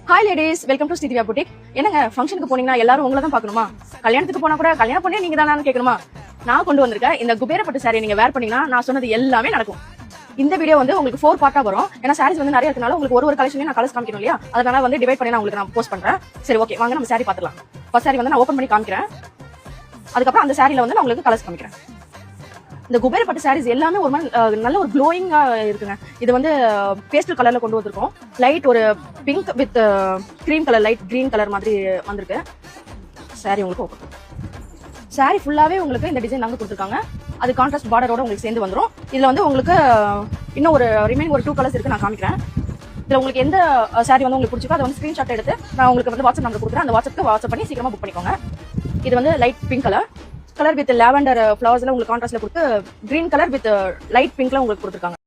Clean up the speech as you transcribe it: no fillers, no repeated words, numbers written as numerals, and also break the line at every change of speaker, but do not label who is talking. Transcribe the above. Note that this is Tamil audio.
Hi ladies, welcome to Sri Divya boutique. என்னங்க ஃபங்க்ஷனுக்கு போனீங்கன்னா எல்லாரும் உங்களை தான் பார்க்கணுமா? கல்யாணத்துக்கு போனா கூட கல்யாணம் பண்ணி நீங்க தானு கேட்கணுமா? நான் கொண்டு வந்திருக்கேன் இந்த குபேரப்பட்டு சாரி நீங்க வேர் பண்ணீங்கன்னா நான் சொன்னது எல்லாமே நடக்கும். இந்த வீடியோ வந்து உங்களுக்கு 4 பார்ட்டா வரும். ஏன்னா சாரீஸ் வந்து நிறைய இருக்கனால உங்களுக்கு ஒரு கலெக்ஷனையும் நான் கலர்ஸ் காமிக்கணும் இல்லையா? அதனால வந்து டிவைட் பண்ணி நான் உங்களுக்கு நான் போஸ்ட் பண்றேன். சரி, ஓகே, வாங்க நம்ம சாரி பார்த்துலாம். ஃபர்ஸ்ட் சாரி வந்து நான் ஓப்பன் பண்ணி காமிக்கிறேன். அதுக்கப்புறம் அந்த சாரியில வந்து நான் உங்களுக்கு கலர்ஸ் காமிக்கிறேன். இந்த குபேரப்பட்டு சாரீஸ் எல்லாமே ஒரு மாதிரி நல்ல ஒரு க்ளோயிங்கா இருக்குங்க. இது வந்து பேஸ்டல் கலர்ல கொண்டு வந்திருக்கோம். லைட் ஒரு pink with cream colour, light green colour மாதிரி வந்திருக்கு. சாரி உங்களுக்கு ஓப்பன். சாரி ஃபுல்லாவே உங்களுக்கு இந்த டிசைன் தாங்க கொடுத்துருக்காங்க. அது கான்ட்ராஸ்ட் பார்டரோட உங்களுக்கு சேர்ந்து வந்துடும். இதுல வந்து உங்களுக்கு இன்னும் ஒரு ரிமைனிங் ஒரு 2 கலர்ஸ் இருக்கு, நான் காமிக்கிறேன். இதுல உங்களுக்கு எந்த சாரி வந்து உங்களுக்கு பிடிச்சிருக்கோ அதை வந்து ஸ்கிரீன்ஷாட் எடுத்து நான் உங்களுக்கு வந்து வாட்ஸ்அப் நம்பர் கொடுக்குறேன். அந்த வாட்ஸ்அப்க்கு வாட்ஸ்அப் பண்ணி சீக்கிரமா புக் பண்ணிக்கோங்க. இது வந்து light pink colour with lavender ஃபிளவர்ஸ்ல உங்களுக்கு கான்ட்ராஸ்ட்ல கொடுத்து கிரீன் கலர் வித் லைட் பிங்க்ல உங்களுக்கு கொடுத்துருக்காங்க.